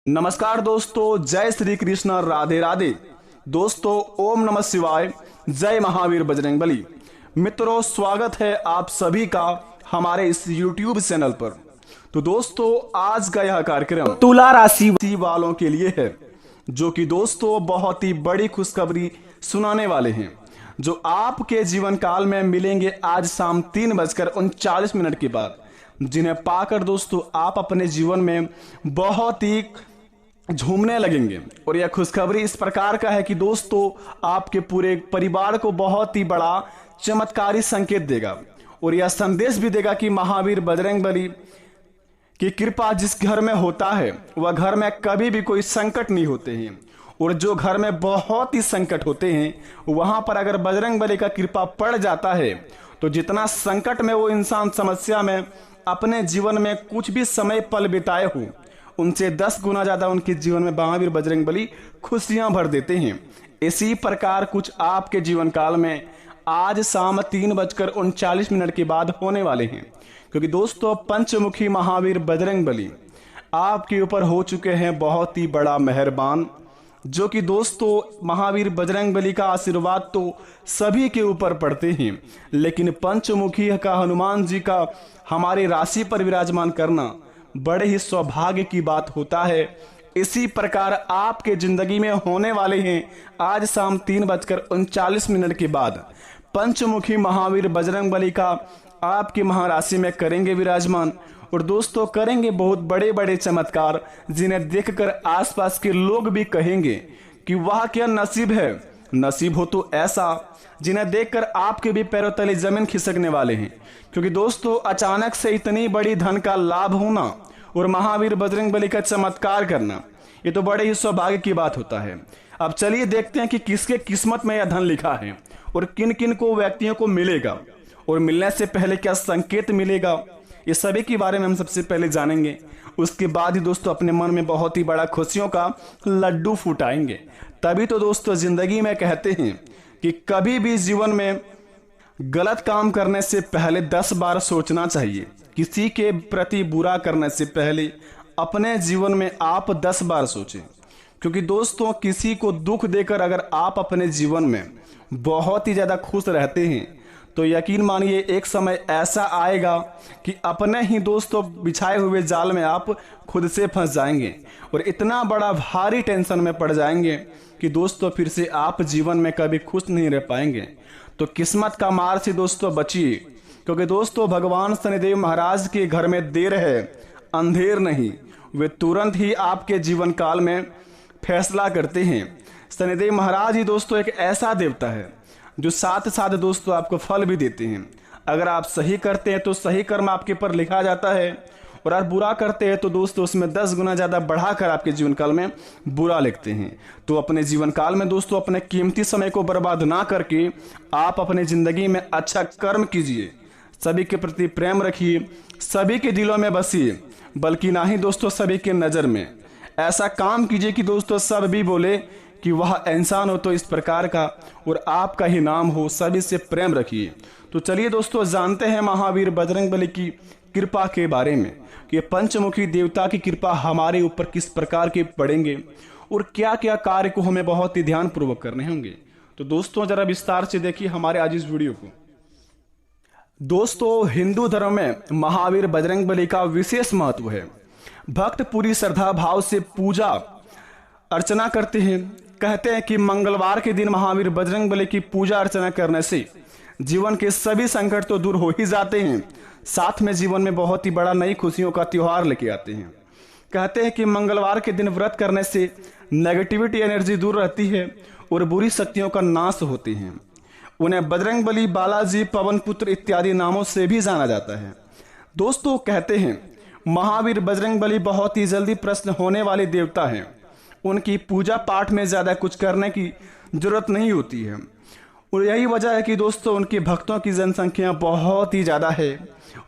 नमस्कार दोस्तों, जय श्री कृष्ण, राधे राधे। दोस्तों, ओम नमः शिवाय, जय महावीर बजरंगबली। मित्रों, स्वागत है आप सभी का हमारे इस YouTube चैनल पर। तो दोस्तों, आज का यह कार्यक्रम तुला राशि वालों के लिए है, जो कि दोस्तों बहुत ही बड़ी खुशखबरी सुनाने वाले हैं, जो आपके जीवन काल में मिलेंगे आज शाम 3:39 के बाद, जिन्हें पाकर दोस्तों आप अपने जीवन में बहुत ही झूमने लगेंगे। और यह खुशखबरी इस प्रकार का है कि दोस्तों आपके पूरे परिवार को बहुत ही बड़ा चमत्कारी संकेत देगा और यह संदेश भी देगा कि महावीर बजरंगबली की कृपा जिस घर में होता है वह घर में कभी भी कोई संकट नहीं होते हैं। और जो घर में बहुत ही संकट होते हैं वहां पर अगर बजरंगबली का कृपा पड़ जाता है तो जितना संकट में वो इंसान समस्या में अपने जीवन में कुछ भी समय पल बिताए हो, उनसे 10 गुना ज्यादा उनके जीवन में महावीर बजरंगबली खुशियां भर देते हैं। इसी प्रकार कुछ आपके जीवन काल में आज शाम 3:39 के बाद होने वाले हैं, क्योंकि दोस्तों पंचमुखी महावीर बजरंगबली आपके ऊपर हो चुके हैं बहुत ही बड़ा मेहरबान। जो कि दोस्तों महावीर बजरंगबली का आशीर्वाद तो सभी के ऊपर पड़ते हैं, लेकिन पंचमुखी का हनुमान जी का हमारे राशि पर विराजमान करना बड़े ही सौभाग्य की बात होता है। इसी प्रकार आपके जिंदगी में होने वाले हैं आज शाम 3:39 के बाद पंचमुखी महावीर बजरंगबली का आपकी महाराशि में करेंगे विराजमान। और दोस्तों करेंगे बहुत बड़े बड़े चमत्कार, जिन्हें देखकर आसपास के लोग भी कहेंगे कि वाह क्या नसीब है। नसीब हो तो ऐसा जिन्हें देखकर आपके भी पैरों तले जमीन खिसकने वाले हैं, क्योंकि दोस्तों अचानक से इतनी बड़ी धन का लाभ होना और महावीर बजरंगबली का चमत्कार करना, ये तो बड़े ही सौभाग्य की बात होता है। अब चलिए देखते हैं कि किसके किस्मत में यह धन लिखा है और किन किन को व्यक्तियों को मिलेगा, और मिलने से पहले क्या संकेत मिलेगा, ये सभी के बारे में हम सबसे पहले जानेंगे। उसके बाद ही दोस्तों अपने मन में बहुत ही बड़ा खुशियों का लड्डू फुटाएंगे। तभी तो दोस्तों जिंदगी में कहते हैं कि कभी भी जीवन में गलत काम करने से पहले 10 बार सोचना चाहिए। किसी के प्रति बुरा करने से पहले अपने जीवन में आप 10 बार सोचें, क्योंकि दोस्तों किसी को दुख देकर अगर आप अपने जीवन में बहुत ही ज्यादा खुश रहते हैं तो यकीन मानिए एक समय ऐसा आएगा कि अपने ही दोस्तों बिछाए हुए जाल में आप खुद से फंस जाएंगे और इतना बड़ा भारी टेंशन में पड़ जाएंगे कि दोस्तों फिर से आप जीवन में कभी खुश नहीं रह पाएंगे। तो किस्मत का मार से दोस्तों बचिए, क्योंकि दोस्तों भगवान शनिदेव महाराज के घर में देर है अंधेर नहीं, वे तुरंत ही आपके जीवन काल में फैसला करते हैं। शनिदेव महाराज ही दोस्तों एक ऐसा देवता है जो साथ साथ दोस्तों आपको फल भी देते हैं। अगर आप सही करते हैं तो सही कर्म आपके पर लिखा जाता है, और आप बुरा करते हैं तो दोस्तों उसमें 10 गुना ज्यादा बढ़ाकर आपके जीवन काल में बुरा लिखते हैं। तो अपने जीवन काल में दोस्तों अपने कीमती समय को बर्बाद ना करके आप अपने जिंदगी में अच्छा कर्म कीजिए, सभी के प्रति प्रेम रखिए, सभी के दिलों में बसिए, बल्कि ना ही दोस्तों सभी के नजर में ऐसा काम कीजिए कि दोस्तों सब भी बोले कि वह इंसान हो तो इस प्रकार का और आपका ही नाम हो। सभी से प्रेम रखिए। तो चलिए दोस्तों जानते हैं महावीर बजरंगबली की कृपा के बारे में कि पंचमुखी देवता की कृपा हमारे ऊपर किस प्रकार के पड़ेंगे और क्या क्या कार्य को हमें बहुत ही ध्यान पूर्वक करने होंगे। तो दोस्तों जरा विस्तार से देखिए हमारे आज इस वीडियो को। दोस्तों हिंदू धर्म में महावीर बजरंगबली का विशेष महत्व है। भक्त पूरी श्रद्धा भाव से पूजा अर्चना करते हैं। कहते हैं कि मंगलवार के दिन महावीर बजरंगबली की पूजा अर्चना करने से जीवन के सभी संकट तो दूर हो ही जाते हैं, साथ में जीवन में बहुत ही बड़ा नई खुशियों का त्योहार लेके आते हैं। कहते हैं कि मंगलवार के दिन व्रत करने से नेगेटिविटी एनर्जी दूर रहती है और बुरी शक्तियों का नाश होती है। उन्हें बजरंगबली, बालाजी, पवन पुत्र इत्यादि नामों से भी जाना जाता है। दोस्तों कहते हैं महावीर बजरंगबली बहुत ही जल्दी प्रश्न होने वाले देवता हैं। उनकी पूजा पाठ में ज्यादा कुछ करने की जरूरत नहीं होती है, और यही वजह है कि दोस्तों उनके भक्तों की जनसंख्या बहुत ही ज्यादा है।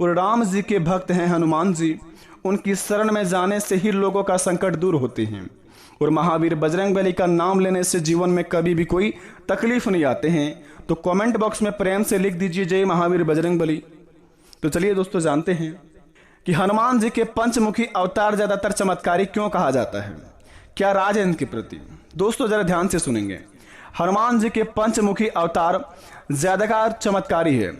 और राम जी के भक्त हैं हनुमान जी, उनकी शरण में जाने से ही लोगों का संकट दूर होते हैं। और महावीर बजरंगबली का नाम लेने से जीवन में कभी भी कोई तकलीफ नहीं आते हैं। तो कमेंट बॉक्स में प्रेम से लिख दीजिए जय महावीर बजरंगबली। तो चलिए दोस्तों जानते हैं कि हनुमान जी के पंचमुखी अवतार ज्यादातर चमत्कारी क्यों कहा जाता है, क्या राज है इनके प्रति। दोस्तों जरा ध्यान से सुनेंगे। हनुमान जी के पंचमुखी अवतार ज्यादातर चमत्कारी है।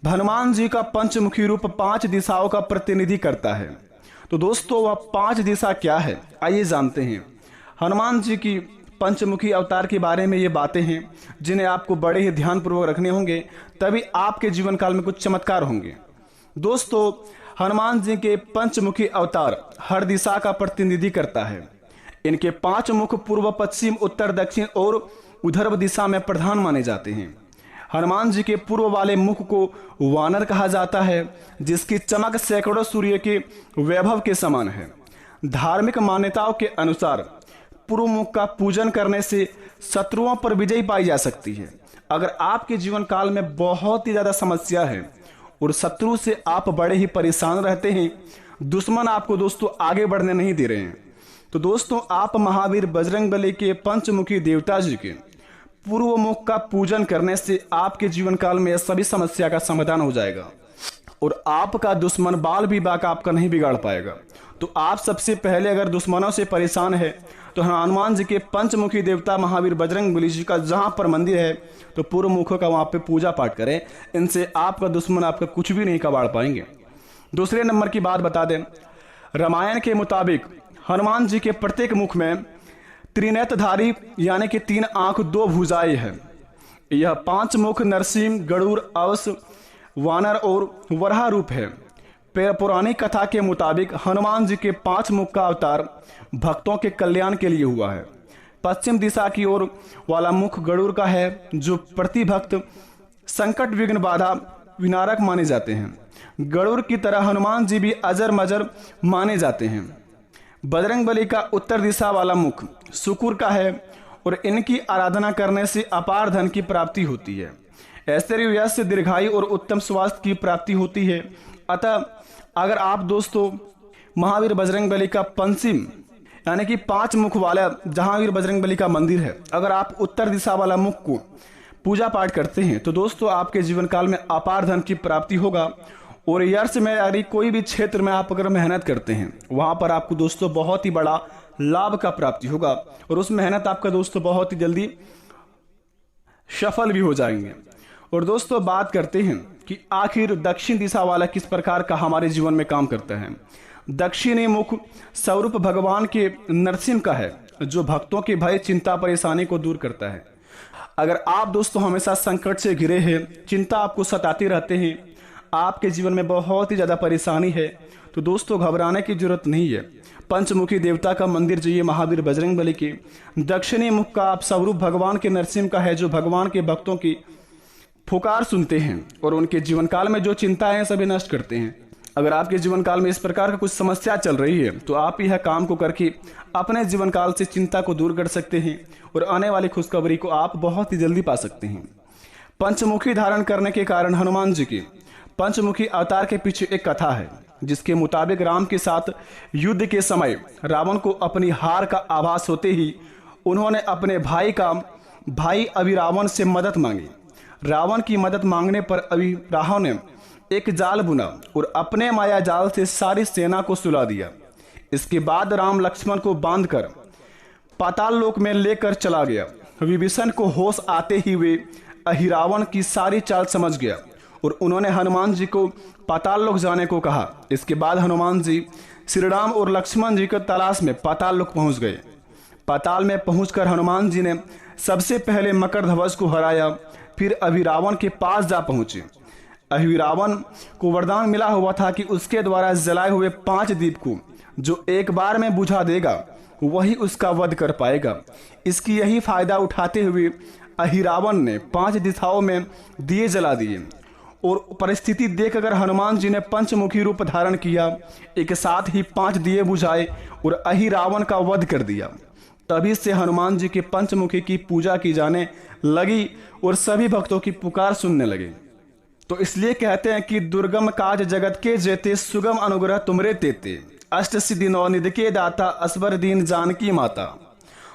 हनुमान जी का पंचमुखी रूप 5 दिशाओं का प्रतिनिधि करता है। तो दोस्तों वह 5 दिशा क्या है, आइए जानते हैं। हनुमान जी की पंचमुखी अवतार के बारे में ये बातें हैं जिन्हें आपको बड़े ही ध्यानपूर्वक रखने होंगे, तभी आपके जीवन काल में कुछ चमत्कार होंगे। दोस्तों हनुमान जी के पंचमुखी अवतार हर दिशा का प्रतिनिधि करता है। इनके 5 मुख पूर्व, पश्चिम, उत्तर, दक्षिण और उधर्व दिशा में प्रधान माने जाते हैं। हनुमान जी के पूर्व वाले मुख को वानर कहा जाता है, जिसकी चमक सैकड़ों सूर्य के वैभव के समान है। धार्मिक मान्यताओं के अनुसार पूर्व मुख का पूजन करने से शत्रुओं पर विजय पाई जा सकती है। अगर आपके जीवन काल में बहुत ही ज्यादा समस्या है और शत्रु से आप बड़े ही परेशान रहते हैं, दुश्मन आपको दोस्तों आगे बढ़ने नहीं दे रहे हैं, तो दोस्तों आप महावीर बजरंगबली के पंचमुखी देवता जी के पूर्व मुख का पूजन करने से आपके जीवन काल में सभी समस्या का समाधान हो जाएगा और आपका दुश्मन बाल भी बाका आपका नहीं बिगाड़ पाएगा। तो आप सबसे पहले अगर दुश्मनों से परेशान है तो हनुमान जी के पंचमुखी देवता महावीर बजरंगबली जी का जहां पर मंदिर है तो पूर्व मुखों का वहां पे पूजा पाठ करें। इनसे आपका दुश्मन आपका कुछ भी नहीं कबाड़ पाएंगे। दूसरे नंबर की बात बता दें, रामायण के मुताबिक हनुमान जी के प्रत्येक मुख में त्रिनेत्रधारी यानी कि 3 आंख 2 भुजाएं है। यह 5 मुख नरसिंह, गरुड़, अवस, वानर और वराह रूप है। पौराणिक कथा के मुताबिक हनुमान जी के 5 मुख का अवतार भक्तों के कल्याण के लिए हुआ है। पश्चिम दिशा की ओर वाला मुख गरुड़ का है, जो प्रति भक्त संकट विघ्न बाधा विनारक माने जाते हैं। गरुड़ की तरह हनुमान जी भी अजर मजर माने जाते हैं। बजरंगबली का उत्तर दिशा वाला मुख शुक्र का है और इनकी आराधना करने से अपार धन की प्राप्ति होती है। ऐश्वर्य, यश, दीर्घायु और उत्तम स्वास्थ्य की प्राप्ति होती है। अतः अगर आप दोस्तों महावीर बजरंगबली का पंचम यानी कि 5 मुख वाला जहांवीर बजरंगबली का मंदिर है, अगर आप उत्तर दिशा वाला मुख को पूजा पाठ करते हैं तो दोस्तों आपके जीवन काल में अपार धन की प्राप्ति होगा। और यश में यानी कोई भी क्षेत्र में आप अगर मेहनत करते हैं वहां पर आपको दोस्तों बहुत ही बड़ा लाभ का प्राप्ति होगा और उस मेहनत आपका दोस्तों बहुत ही जल्दी सफल भी हो जाएंगे। और दोस्तों बात करते हैं कि आखिर दक्षिण दिशा वाला किस प्रकार का हमारे जीवन में काम करता है। दक्षिणी मुख स्वरूप भगवान के नरसिंह का है, जो भक्तों के भय, चिंता, परेशानी को दूर करता है। अगर आप दोस्तों हमेशा संकट से घिरे हैं, चिंता आपको सताती रहते हैं, आपके जीवन में बहुत ही ज्यादा परेशानी है, तो दोस्तों घबराने की जरूरत नहीं है। पंचमुखी देवता का मंदिर जो ये महावीर बजरंगबली के दक्षिणी मुख का आप स्वरूप भगवान के नरसिंह का है, जो भगवान के भक्तों की पुकार सुनते हैं और उनके जीवन काल में जो चिंताएं सभी नष्ट करते हैं। अगर आपके जीवन काल में इस प्रकार का कुछ समस्या चल रही है तो आप यह काम को करके अपने जीवन काल से चिंता को दूर कर सकते हैं और आने वाली खुशखबरी को आप बहुत ही जल्दी पा सकते हैं। पंचमुखी धारण करने के कारण हनुमान जी के पंचमुखी अवतार के पीछे एक कथा है, जिसके मुताबिक राम के साथ युद्ध के समय रावण को अपनी हार का आभास होते ही उन्होंने अपने भाई अभिरावण से मदद मांगी। रावण की मदद मांगने पर अभिरावण ने एक जाल बुना और अपने माया जाल से सारी सेना को सुला दिया। इसके बाद राम लक्ष्मण को बांधकर पाताल लोक में लेकर चला गया। विभीषण को होश आते ही वे अहिरावण की सारी चाल समझ गया और उन्होंने हनुमान जी को पाताल लोक जाने को कहा। इसके बाद हनुमान जी श्री राम और लक्ष्मण जी की तलाश में पाताल लोक पहुंच गए। पाताल में पहुंचकर हनुमान जी ने सबसे पहले मकरध्वज को हराया, फिर अभिरावण के पास जा पहुंचे। अहिरावण को वरदान मिला हुआ था कि उसके द्वारा जलाए हुए 5 दीप को जो एक बार में बुझा देगा वही उसका वध कर पाएगा। इसकी यही फायदा उठाते हुए अहिरावण ने 5 दिशाओं में दिए जला दिए और परिस्थिति देखकर हनुमान जी ने पंचमुखी रूप धारण किया। एक साथ ही 5 दिए बुझाए और अहिरावण का वध कर दिया। तभी से हनुमान जी के पंचमुखी की पूजा की जाने लगी और सभी भक्तों की पुकार सुनने लगे। तो इसलिए कहते हैं कि दुर्गम काज जगत के जेते, सुगम अनुग्रह तुमरे तेते, अष्ट सिद्धि नौ निधि के दाता, असबर दीन जानकी माता।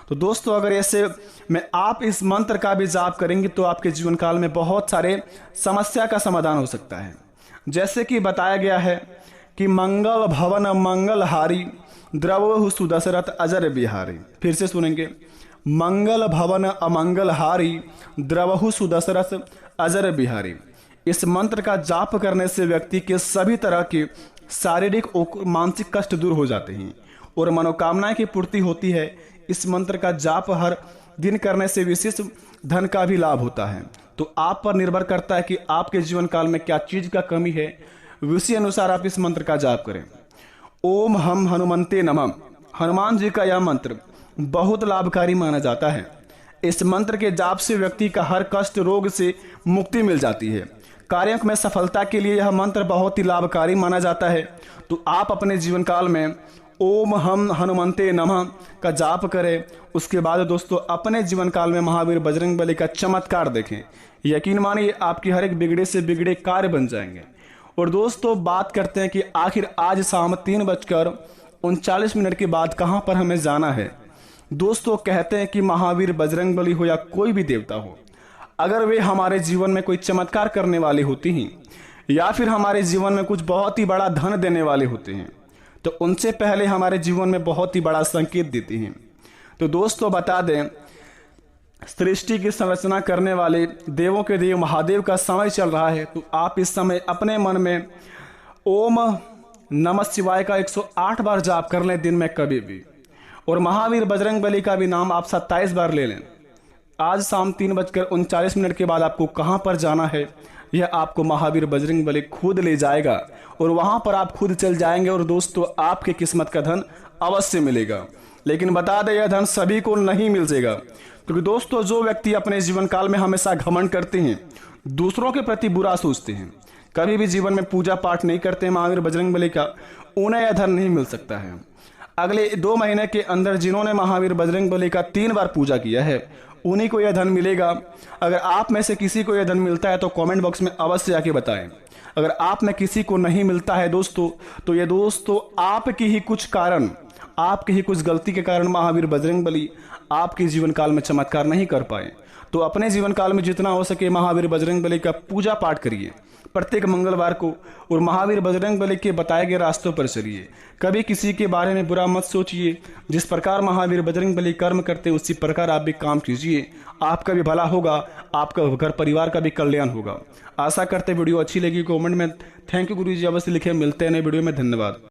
तो दोस्तों अगर ऐसे में आप इस मंत्र का भी जाप करेंगे तो आपके जीवन काल में बहुत सारे समस्या का समाधान हो सकता है। जैसे कि बताया गया है कि मंगल भवन मंगलहारी द्रवहु सुदशरथ अजर बिहारी। फिर से सुनेंगे, मंगल भवन अमंगलहारी द्रवहु सुदशरथ अजर बिहारी। इस मंत्र का जाप करने से व्यक्ति के सभी तरह के शारीरिक और मानसिक कष्ट दूर हो जाते हैं और मनोकामनाएं की पूर्ति होती है। इस मंत्र का जाप हर दिन करने से विशेष धन का भी लाभ होता है। तो आप पर निर्भर करता है कि आपके जीवन काल में क्या चीज का कमी है, उसी अनुसार आप इस मंत्र का जाप करें। ओम हम हनुमंते नमः। हनुमान जी का यह मंत्र बहुत लाभकारी माना जाता है। इस मंत्र के जाप से व्यक्ति का हर कष्ट रोग से मुक्ति मिल जाती है। कार्यों में सफलता के लिए यह मंत्र बहुत ही लाभकारी माना जाता है। तो आप अपने जीवन काल में ओम हम हनुमंते नमः का जाप करें। उसके बाद दोस्तों अपने जीवन काल में महावीर बजरंगबली का चमत्कार देखें। यकीन मानिए आपकी हर एक बिगड़े से बिगड़े कार्य बन जाएंगे। और दोस्तों बात करते हैं कि आखिर आज शाम 3:39 के बाद कहां पर हमें जाना है। दोस्तों कहते हैं कि महावीर बजरंगबली हो या कोई भी देवता हो, अगर वे हमारे जीवन में कोई चमत्कार करने वाले होते हैं या फिर हमारे जीवन में कुछ बहुत ही बड़ा धन देने वाले होते हैं तो उनसे पहले हमारे जीवन में बहुत ही बड़ा संकेत देते हैं। तो दोस्तों बता दें, सृष्टि की संरचना करने वाले देवों के देव महादेव का समय चल रहा है। तो आप इस समय अपने मन में ओम नमः शिवाय का 108 बार जाप कर लें दिन में कभी भी। और महावीर बजरंगबली का भी नाम आप 27 बार ले लें। आज शाम 3:39 के बाद आपको कहां पर जाना है यह आपको महावीर बजरंगबली खुद ले जाएगा और वहां पर आप खुद चल जाएंगे और दोस्तों आपके किस्मत का धन अवश्य मिलेगा। लेकिन बता दें यह धन सभी को नहीं मिलेगा, क्योंकि दोस्तों जो व्यक्ति अपने जीवन काल में हमेशा घमंड करते हैं, दूसरों के प्रति बुरा सोचते हैं, कभी भी जीवन में पूजा पाठ नहीं करते महावीर बजरंगबली का, उन्हें यह धन नहीं मिल सकता है। अगले 2 महीने के अंदर जिन्होंने महावीर बजरंगबली का 3 बार पूजा किया है उन्हीं को यह धन मिलेगा। अगर आप में से किसी को यह धन मिलता है तो कमेंट बॉक्स में अवश्य आके बताएं। अगर आप में किसी को नहीं मिलता है दोस्तों तो ये दोस्तों आपकी ही कुछ कारण, आपकी ही कुछ गलती के कारण महावीर बजरंगबली आपके जीवन काल में चमत्कार नहीं कर पाए। तो अपने जीवन काल में जितना हो सके महावीर बजरंगबली का पूजा पाठ करिए प्रत्येक मंगलवार को और महावीर बजरंगबली के बताए गए रास्तों पर चलिए। कभी किसी के बारे में बुरा मत सोचिए। जिस प्रकार महावीर बजरंगबली कर्म करते उसी प्रकार आप भी काम कीजिए। आपका भी भला होगा, आपका घर परिवार का भी कल्याण होगा। आशा करते वीडियो अच्छी लगी कमेंट में थैंक यू गुरुजी अवश्य लिखे। मिलते हैं नए वीडियो में। धन्यवाद।